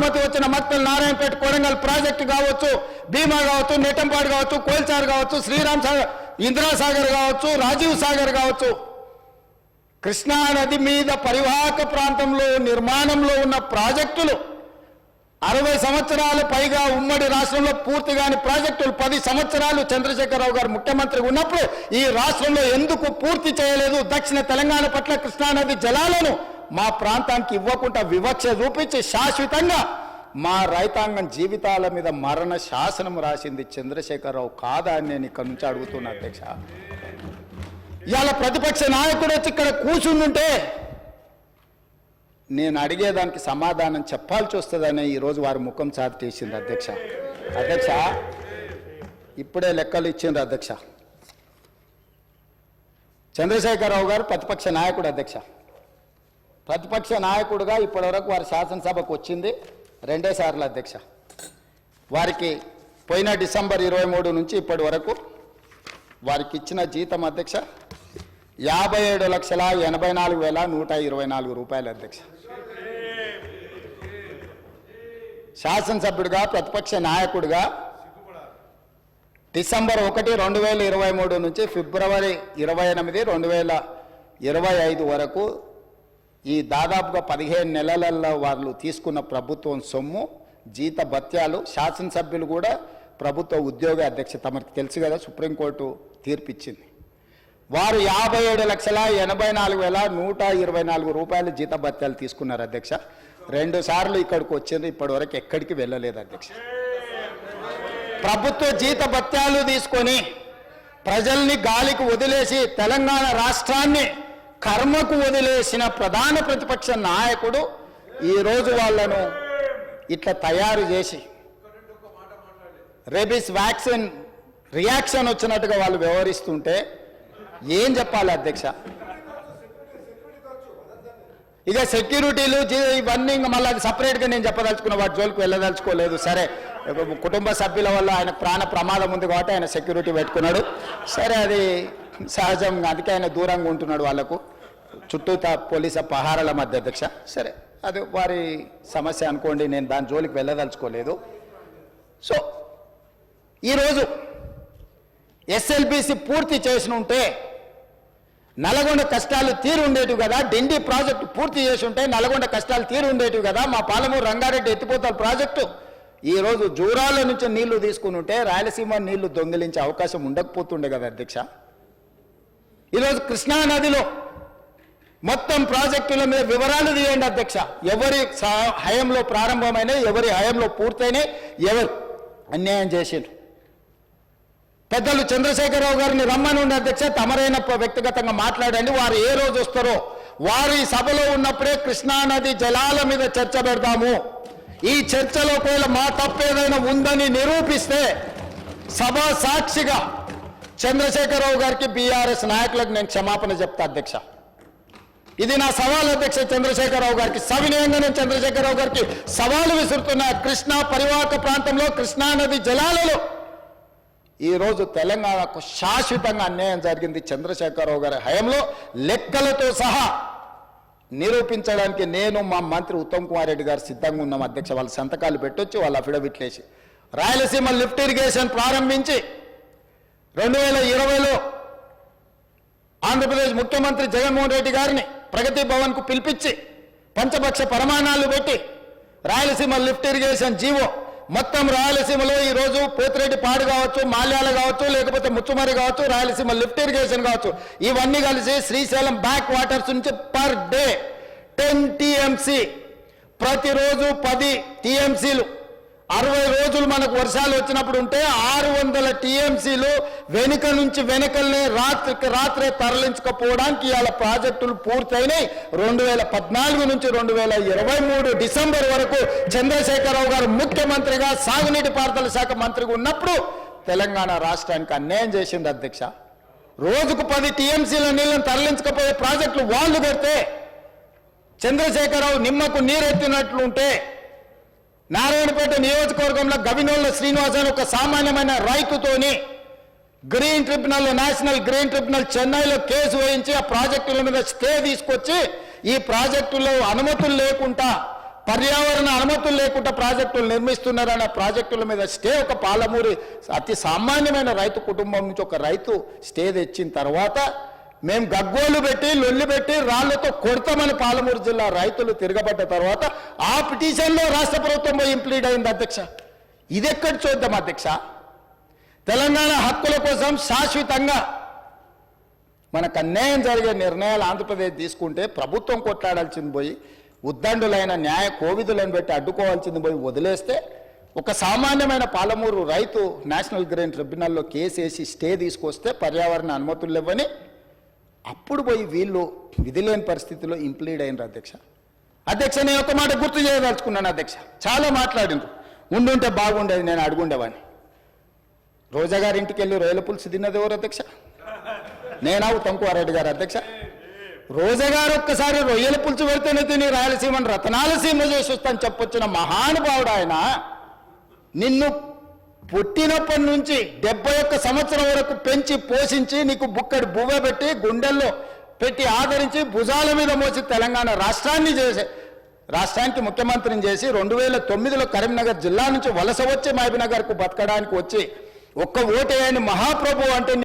అనుమతి వచ్చిన మక్తల్ నారాయణపేట కొడంగల్ ప్రాజెక్టు కావచ్చు, భీమా కావచ్చు, నెట్టంపాడు కావచ్చు, కోల్చారు కావచ్చు, శ్రీరామ్ సాగర్, ఇందిరాసాగర్ కావచ్చు, రాజీవ్ సాగర్ కావచ్చు, కృష్ణా నది మీద పరివాహక ప్రాంతంలో నిర్మాణంలో ఉన్న ప్రాజెక్టులు 60 సంవత్సరాల పైగా ఉమ్మడి రాష్ట్రంలో పూర్తి కాని ప్రాజెక్టులు 10 సంవత్సరాలు చంద్రశేఖరరావు గారు ముఖ్యమంత్రి ఉన్నప్పుడు ఈ రాష్ట్రంలో ఎందుకు పూర్తి చేయలేదు? దక్షిణ తెలంగాణ పట్ల కృష్ణానది జలాలను మా ప్రాంతానికి ఇవ్వకుండా వివక్ష చూపించి శాశ్వతంగా మా రైతాంగం జీవితాల మీద మరణ శాసనం రాసింది చంద్రశేఖరరావు కాదా అని నేను ఇక్కడ నుంచి అడుగుతున్నా అధ్యక్ష. ఇవాళ ప్రతిపక్ష నాయకుడు వచ్చి ఇక్కడ కూర్చుంటుంటే నేను అడిగేదానికి సమాధానం చెప్పాల్సి వస్తుందని ఈరోజు వారి ముఖం చాటు చేసింది అధ్యక్ష. అధ్యక్ష ఇప్పుడే లెక్కలు ఇచ్చిండ్రు అధ్యక్ష. చంద్రశేఖరరావు గారు ప్రతిపక్ష నాయకుడు అధ్యక్ష. ప్రతిపక్ష నాయకుడుగా ఇప్పటివరకు వారి శాసనసభకు వచ్చింది 2 సార్లు అధ్యక్ష. వారికి పోయిన డిసెంబర్ 23 నుంచి ఇప్పటి వరకు వారికి ఇచ్చిన జీతం అధ్యక్ష 57,84,124 రూపాయలు అధ్యక్ష. శాసనసభ్యుడిగా ప్రతిపక్ష నాయకుడిగా డిసెంబర్ 1, 2023 నుంచి ఫిబ్రవరి 28, 2025 వరకు ఈ దాదాపుగా 15 నెలలలో వాళ్ళు తీసుకున్న ప్రభుత్వం సొమ్ము, జీత భత్యాలు, శాసనసభ్యులు కూడా ప్రభుత్వ ఉద్యోగ అధ్యక్ష తమకు తెలుసు కదా, సుప్రీంకోర్టు తీర్పిచ్చింది. వారు 57,84,124 రూపాయలు జీత భత్యాలు తీసుకున్నారు అధ్యక్ష. 2 సార్లు ఇక్కడికి వచ్చింది, ఇప్పటి వరకు ఎక్కడికి వెళ్ళలేదు అధ్యక్ష. ప్రభుత్వ జీత భత్యాలు తీసుకొని ప్రజల్ని గాలికి వదిలేసి తెలంగాణ రాష్ట్రాన్ని కర్మకు వదిలేసిన ప్రధాన ప్రతిపక్ష నాయకుడు ఈరోజు వాళ్ళను ఇట్లా తయారు చేసి రేబీస్ వ్యాక్సిన్ రియాక్షన్ వచ్చినట్టుగా వాళ్ళు వ్యవహరిస్తుంటే ఏం చెప్పాలి అధ్యక్ష? ఇక సెక్యూరిటీలు ఇవన్నీ ఇంకా మళ్ళీ అది సపరేట్గా నేను చెప్పదలుచుకున్న వాటి జోలికి వెళ్ళదలుచుకోలేదు. సరే, కుటుంబ సభ్యుల వల్ల ఆయన ప్రాణ ప్రమాదం ఉంది కాబట్టి ఆయన సెక్యూరిటీ పెట్టుకున్నాడు. సరే, అది సహజంగా, అందుకే ఆయన దూరంగా ఉంటున్నాడు వాళ్ళకు చుట్టూతా పోలీసు పహారాల మధ్య అధ్యక్ష. సరే, అది వారి సమస్య అనుకోండి, నేను దాని జోలికి వెళ్ళదలుచుకోలేదు. సో ఈరోజు ఎస్ఎల్బిసి పూర్తి చేసి ఉంటే నల్గొండ కష్టాలు తీరు ఉండేటివి కదా, డిండి ప్రాజెక్టు పూర్తి చేసి ఉంటే నల్గొండ కష్టాలు తీరు ఉండేటివి కదా, మా పాలమూరు రంగారెడ్డి ఎత్తిపోతల ప్రాజెక్టు ఈరోజు జూరాల నుంచి నీళ్లు తీసుకుని ఉంటే రాయలసీమ నీళ్లు దొంగిలించే అవకాశం ఉండకపోతుండే కదా అధ్యక్ష. ఈరోజు కృష్ణా నదిలో మొత్తం ప్రాజెక్టుల మీద వివరాలు తీయండి అధ్యక్ష. ఎవరి హయంలో ప్రారంభమైనాయి, ఎవరి హయంలో పూర్తయినాయి, ఎవరు అన్యాయం చేసిండ్రు. పెద్దలు చంద్రశేఖరరావు గారిని రమ్మని ఉండే అధ్యక్ష, తమరైన వ్యక్తిగతంగా మాట్లాడండి. వారు ఏ రోజు వస్తారో వారు ఈ సభలో ఉన్నప్పుడే కృష్ణానది జలాల మీద చర్చ పెడతాము. ఈ చర్చలో ఒకవేళ మా తప్పేదైనా ఉందని నిరూపిస్తే సభ సాక్షిగా చంద్రశేఖరరావు గారికి, బీఆర్ఎస్ నాయకులకు నేను క్షమాపణ చెప్తా అధ్యక్ష. ఇది నా సవాల్ అధ్యక్ష చంద్రశేఖరరావు గారికి. సవినయంగా నేను చంద్రశేఖరరావు గారికి సవాలు విసురుతున్న కృష్ణా పరివాహక ప్రాంతంలో కృష్ణానది జలాలలో ఈరోజు తెలంగాణకు శాశ్వతంగా అన్యాయం జరిగింది చంద్రశేఖరరావు గారి హయంలో. లెక్కలతో సహా నిరూపించడానికి నేను, మా మంత్రి ఉత్తమ్ కుమార్ రెడ్డి గారు సిద్ధంగా ఉన్నాం అధ్యక్ష. వాళ్ళ సంతకాలు పెట్టొచ్చు, వాళ్ళ అఫిడవిట్లు వేసి రాయలసీమ లిఫ్ట్ ఇరిగేషన్ ప్రారంభించి 2020లో ఆంధ్రప్రదేశ్ ముఖ్యమంత్రి జగన్మోహన్ రెడ్డి గారిని ప్రగతి భవన్కు పిలిపించి పంచపక్ష ప్రమాణాలు పెట్టి రాయలసీమ లిఫ్ట్ ఇరిగేషన్ జీవో మొత్తం రాయలసీమలో ఈరోజు పోతిరెడ్డి పాడు కావచ్చు, మాల్యాల కావచ్చు, లేకపోతే ముచ్చుమరి కావచ్చు, రాయలసీమ లిఫ్ట్ ఇరిగేషన్ కావచ్చు, ఇవన్నీ కలిసి శ్రీశైలం బ్యాక్ వాటర్స్ నుంచి పర్ డే 10 టీఎంసీ, ప్రతిరోజు 10 టీఎంసీలు 60 రోజులు మనకు వర్షాలు వచ్చినప్పుడు ఉంటే 600 టీఎంసీలు వెనుక నుంచి వెనుకల్ని రాత్రికి రాత్రే తరలించకపోవడానికి ఇవాళ ప్రాజెక్టులు పూర్తయినాయి. 2014 నుంచి 2023 డిసెంబర్ వరకు చంద్రశేఖరరావు గారు ముఖ్యమంత్రిగా సాగునీటి పారుదల శాఖ మంత్రిగా ఉన్నప్పుడు తెలంగాణ రాష్ట్రానికి అన్యాయం చేసింది అధ్యక్ష. రోజుకు 10 టీఎంసీల నీళ్ళని తరలించకపోయే ప్రాజెక్టులు వాళ్ళు పెడితే చంద్రశేఖరరావు నిమ్మకు నీరెత్తినట్లు ఉంటే నారాయణపేట నియోజకవర్గంలో గవినోళ్ళ శ్రీనివాస్ అని ఒక సామాన్యమైన రైతుతోని green tribunal, national green tribunal చెన్నైలో కేసు వేయించి ఆ ప్రాజెక్టుల మీద స్టే తీసుకొచ్చి ఈ ప్రాజెక్టులో అనుమతులు లేకుండా పర్యావరణ అనుమతులు లేకుండా ప్రాజెక్టులు నిర్మిస్తున్నారన్న ప్రాజెక్టుల మీద స్టే ఒక పాలమూరి అతి సామాన్యమైన రైతు కుటుంబం నుంచి ఒక రైతు స్టే తెచ్చిన తర్వాత మేము గగ్గోలు పెట్టి లొల్లి పెట్టి రాళ్లతో కొడతామని పాలమూరు జిల్లా రైతులు తిరగబడ్డ తర్వాత ఆ పిటిషన్లో రాష్ట్ర ప్రభుత్వం పోయి ఇంప్లీడ్ అయింది అధ్యక్ష. ఇదెక్కడ చూద్దాం అధ్యక్ష. తెలంగాణ హక్కుల కోసం శాశ్వతంగా మనకు అన్యాయం జరిగే నిర్ణయాలు ఆంధ్రప్రదేశ్ తీసుకుంటే ప్రభుత్వం కొట్లాడాల్సింది పోయి ఉద్దండులైన న్యాయ కోవిదులను పెట్టి అడ్డుకోవాల్సింది పోయి వదిలేస్తే ఒక సామాన్యమైన పాలమూరు రైతు నేషనల్ గ్రీన్ ట్రిబ్యునల్లో కేసు వేసి స్టే తీసుకొస్తే పర్యావరణ అనుమతులు ఇవ్వని అప్పుడు పోయి వీళ్ళు విధిలేని పరిస్థితిలో ఇంప్లీడ్ అయినారు అధ్యక్ష. అధ్యక్ష నేను ఒక మాట గుర్తు చేయదలుచుకున్నాను అధ్యక్ష. చాలా మాట్లాడిండ్రు, ఉండుంటే బాగుండేది నేను అడుగుండేవాడిని. రోజా గారి ఇంటికి వెళ్ళి రొయ్యల పులుసు తిన్నది ఎవరు అధ్యక్ష? నేనా ఉత్తమ్కుమారెడ్డి గారు అధ్యక్ష? రోజా గారు ఒక్కసారి రొయ్యల పులుసు పెడితేనే తిని రాయలసీమను రతనాల సీమ చేసి వస్తాను చెప్పొచ్చిన మహానుభావుడు ఆయన. నిన్ను పుట్టినప్పటి నుంచి 71 సంవత్సరం వరకు పెంచి పోషించి నీకు బుక్కడి బువ్వ పెట్టి గుండెల్లో పెట్టి ఆదరించి భుజాల మీద మోసి తెలంగాణ రాష్ట్రానికి ముఖ్యమంత్రిని చేసి 2009లో కరీంనగర్ జిల్లా నుంచి వలస వచ్చి మహబూబ్నగర్కు బతకడానికి వచ్చి ఒక్క ఓటేయని మహాప్రభు అంటే